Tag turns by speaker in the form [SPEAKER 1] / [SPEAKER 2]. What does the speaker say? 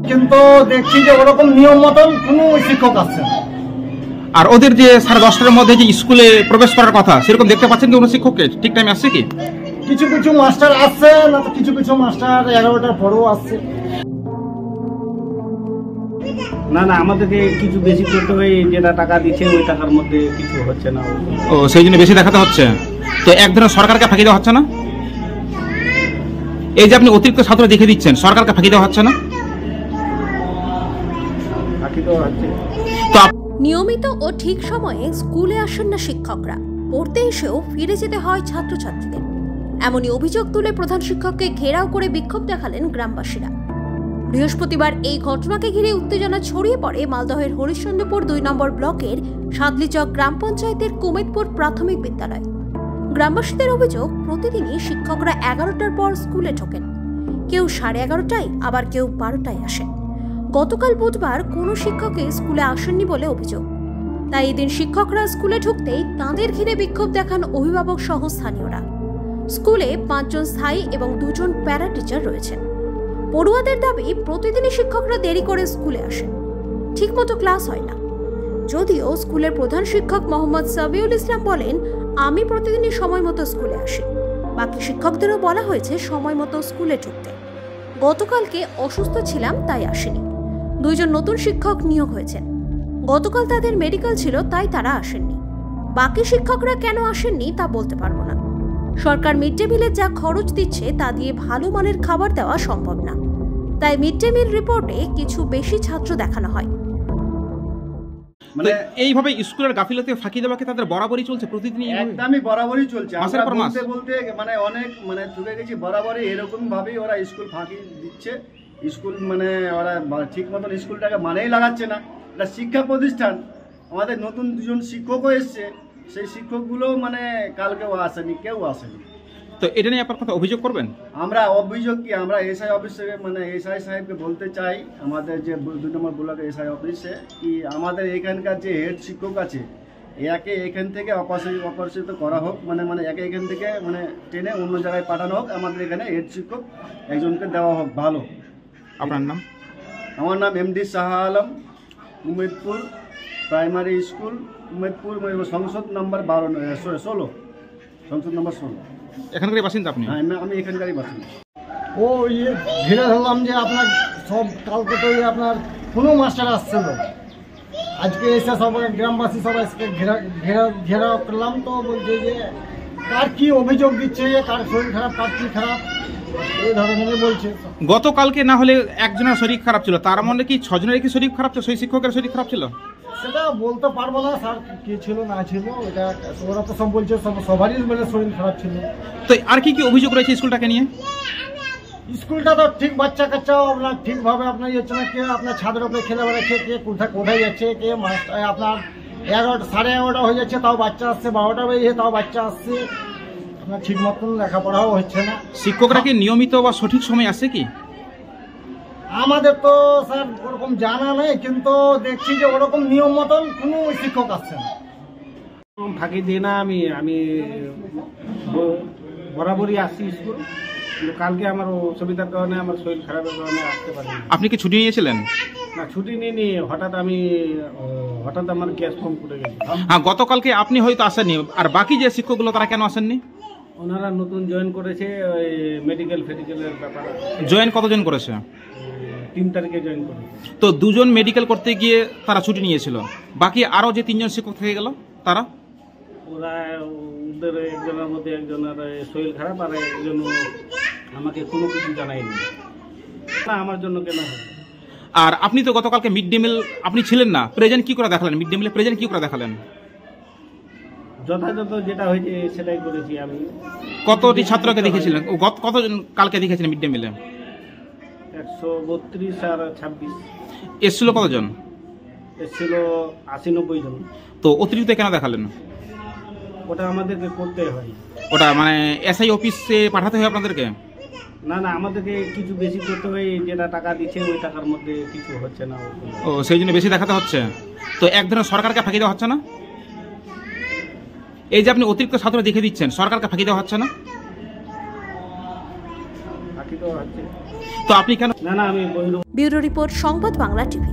[SPEAKER 1] কিন্তু দেখছি যে ওরকম নিয়ম মতন কোনো শিক্ষক আসছে না।
[SPEAKER 2] আর ওদের যে 10:30টার মধ্যে যে স্কুলে প্রবেশ করার কথা সেরকম দেখতে পাচ্ছেন কি কোনো শিক্ষককে ঠিক টাইমে আসছে কি?
[SPEAKER 1] কিছু কিছু মাস্টার আসছে না, তো কিছু কিছু মাস্টার 11টার পরেও আসছে।
[SPEAKER 3] না না, আমাদেরকে কিছু বেশি করতে হয়, যেটা টাকা দিচ্ছে ওই টাকার মধ্যে কিছু হচ্ছে না।
[SPEAKER 2] ও সেই জন্য বেশি দেখাতে হচ্ছে। তো এক ধরনের সরকারকে ফাঁকি দেওয়া হচ্ছে না? এই যে আপনি অতিরিক্ত ছাত্র দেখে দিচ্ছেন, সরকারকে ফাঁকি দেওয়া হচ্ছে না?
[SPEAKER 3] ফাঁকি দেওয়া হচ্ছে।
[SPEAKER 2] তো
[SPEAKER 4] নিয়মিত ও ঠিক সময়ে স্কুলে আসেন না শিক্ষকরা, পড়তে এসেও ফিরে যেতে হয় ছাত্রছাত্রীদের। এমনই অভিযোগ তুলে প্রধান শিক্ষককে ঘেরাও করে বিক্ষোভ দেখালেন গ্রামবাসীরা। বৃহস্পতিবার এই ঘটনাকে ঘিরে উত্তেজনা ছড়িয়ে পড়ে মালদহের হরিশ্চন্দ্রপুর 2 নম্বর ব্লকের সাদলিচক গ্রাম পঞ্চায়েতের কুমেদপুর প্রাথমিক বিদ্যালয়। গ্রামবাসীদের অভিযোগ, প্রতিদিনই শিক্ষকরা 11টার পর স্কুলে ঢোকেন। কেউ 11:30টায়, আবার কেউ 12টায় আসেন। গতকাল বুধবার কোনো শিক্ষকই স্কুলে আসেননি বলে অভিযোগ। তাই এদিন শিক্ষকরা স্কুলে ঢুকতেই তাঁদের ঘিরে বিক্ষোভ দেখান অভিভাবক সহ স্থানীয়রা। স্কুলে 5 জন স্থায়ী এবং 2 জন প্যারা টিচার রয়েছেন। পড়ুয়াদের দাবি, প্রতিদিনই শিক্ষকরা দেরি করে স্কুলে আসেন, ঠিকমতো ক্লাস হয় না। যদিও স্কুলের প্রধান শিক্ষক মোহাম্মদ সাবিউল ইসলাম বলেন, আমি প্রতিদিনই সময় মতো স্কুলে আসি। বাকি শিক্ষকদেরও বলা হয়েছে সময় মতো স্কুলে ঢুকতে। গতকালকে অসুস্থ ছিলাম তাই আসেনি। 2 জন নতুন শিক্ষক নিয়োগ হয়েছেন। গতকাল তাদের মেডিকেল ছিল তাই তারা আসেননি। বাকি শিক্ষকরা কেন আসেননি তা বলতে পারবো না। সরকার মিড ডে মিলের যা খরচ দিচ্ছে তা দিয়ে ভালো মানের খাবার দেওয়া সম্ভব না, তাই মিড ডে মিল রিপোর্টে কিছু বেশি ছাত্র দেখানো হয়।
[SPEAKER 2] মানে এইভাবে স্কুলের গাফিলতি ফাঁকি দেওয়াকে তাদের বরাবরই চলছে, প্রতিদিনই
[SPEAKER 3] একদমই বরাবরই চলছে।
[SPEAKER 2] মাসের পর মাস
[SPEAKER 3] বলতে মানে অনেক মানে ঠকে গেছি, বরাবরই এরকম ভাবেই ওরা স্কুল ফাঁকি দিচ্ছে। স্কুল মানে ওরা ঠিক মতন স্কুলটাকে মানেই লাগাচ্ছে না। এটা শিক্ষা প্রতিষ্ঠান, আমাদের নতুন 2 জন শিক্ষকও এসছে, সেই শিক্ষকগুলো মানে কালকেও আসেনি, কেউ আসেনি।
[SPEAKER 2] তো এটা নিয়ে আপনার কথা অভিযোগ করবেন?
[SPEAKER 3] আমরা অভিযোগ কি, আমরা এসআই অফিসে মানে এসআই সাহেবকে বলতে চাই, আমাদের যে 2 নম্বর ব্লকের এসআই অফিসে, কি আমাদের এখানকার যে হেড শিক্ষক আছে একে এখান থেকে অপসারিত করা হোক, মানে একে এখান থেকে মানে টেনে অন্য জায়গায় পাঠানো হোক। আমাদের এখানে হেড শিক্ষক একজনকে দেওয়া হোক ভালো।
[SPEAKER 2] আপনার নাম?
[SPEAKER 3] আমার নাম MD Shah Alam, Kumedpur primary school, Kumedpur সংসদ নম্বর 16, সংসদ নম্বর 16।
[SPEAKER 2] এখানকারই বাসিন্দা আপনি?
[SPEAKER 3] হ্যাঁ, আমি এখানকারই বাসিন্দা।
[SPEAKER 1] ও ঘিরে ধরলাম যে আপনার সব কালকে তো আপনার কোনো মাস্টার আসছিল, আজকে এসে সব গ্রামবাসী সবাই ঘেরা করলাম। তো বলছে যে কার কি অভিযোগ দিচ্ছে, কার শরীর খারাপ, কার কি খারাপ, এই ধরনের বলছে।
[SPEAKER 2] গতকালকে না হলে একজনের শরীর খারাপ ছিল, তার মধ্যে কি 6 জনের কি শরীর খারাপ ছিল? সেই শিক্ষকের শরীর খারাপ ছিল
[SPEAKER 1] সেটা বলতে পারবো না স্যার, কি ছিল না ছিল, এটা ওরা তো সব বলছে সবারই মানে শরীর খারাপ ছিল।
[SPEAKER 2] তো আর কি কি অভিযোগ রয়েছে স্কুলটাকে নিয়ে?
[SPEAKER 1] স্কুলটা তো ঠিক বাচ্চা কাচ্চাও আপনার ঠিকভাবে আপনার ইয়ে হচ্ছে না। কে আপনার ছাদের উপরে খেলে বেড়াচ্ছে, কে কোথায় যাচ্ছে, কে আপনার 11:30 হয়ে যাচ্ছে তাও বাচ্চা আসছে, 12টা বেজে তাও বাচ্চা আসছে, আপনার ঠিক মতন লেখাপড়াও হচ্ছে না।
[SPEAKER 2] শিক্ষকরা কি নিয়মিত বা সঠিক সময় আসে কি?
[SPEAKER 1] আমাদের তো স্যার ওরকম জানা নেই, কিন্তু দেখছি যে ওরকম নিয়ম মতন কোনো শিক্ষক আসছে না।
[SPEAKER 3] ফাঁকি দিই না, আমি বরাবরই আসছি স্কুল, কিন্তু কালকে আমার অসুবিধার কারণে, আমার শরীর খারাপের কারণে আসতে পারিনি।
[SPEAKER 2] আপনি কি ছুটি নিয়েছিলেন?
[SPEAKER 3] না, ছুটি নিইনি, হঠাৎ আমার গ্যাস ফর্ম করে গেছে।
[SPEAKER 2] হ্যাঁ, গতকালকে আপনি হয়তো আসেননি, আর বাকি যে শিক্ষকগুলো তারা কেন আসেননি?
[SPEAKER 3] ওনারা নতুন জয়েন করেছে, ওই মেডিকেলের ব্যাপার।
[SPEAKER 2] জয়েন কতজন করেছে?
[SPEAKER 3] 3 তারিখে জয়েন করেছে।
[SPEAKER 2] তো 2 জন মেডিকেল করতে গিয়ে তারা ছুটি নিয়েছিল, বাকি আরো যে 3 জন শিক্ষক থেকে গেল তারা?
[SPEAKER 3] ওদের একজনের মধ্যে একজনের শরীর খারাপ, আর একজন আমাকে কোনো কিছু জানায়নি। না, আমার জন্য কেন হবে?
[SPEAKER 2] আর আপনি তো গতকালকে মিড ডে মিল আপনি ছিলেন না, প্রেজেন্ট কি করে দেখালেন? মিড ডে মিলে প্রেজেন্ট কি করে দেখালেন?
[SPEAKER 3] যথাযথ যেটা হয়েছে সেটাই করেছি আমি।
[SPEAKER 2] কতটি ছাত্রকে দেখেছিলেন? কতজন কালকে দেখেছিলেন মিড ডে মিলে?
[SPEAKER 3] 132 আর 26।
[SPEAKER 2] এসছিল কতজন?
[SPEAKER 3] এসছিল 80-90 জন।
[SPEAKER 2] তো অতিরিক্ত কেন দেখালেন?
[SPEAKER 3] ওটা আমাদেরকে করতে হয়।
[SPEAKER 2] ওটা মানে এসআই অফিসে পাঠাতে হয় আপনাদেরকে?
[SPEAKER 3] না না, আমাদেরকে কিছু বেশি করতে হয়, যেটা টাকা দিচ্ছে ওই টাকার মধ্যে কিছু হচ্ছে না।
[SPEAKER 2] ও সেই জন্য বেশি দেখাতে হচ্ছে। তো এক ধরনের সরকারকে ফাঁকি দেওয়া হচ্ছে না? এই যে আপনি অতিরিক্ত ছাত্র দেখে দিচ্ছেন, সরকারকে ফাঁকি দেওয়া হচ্ছে না?
[SPEAKER 3] ফাঁকি দেওয়া হচ্ছে।
[SPEAKER 2] তো আপনি কেন
[SPEAKER 5] না না আমি বহির
[SPEAKER 4] ব্যুরো রিপোর্ট, সংবাদ বাংলা টিভি।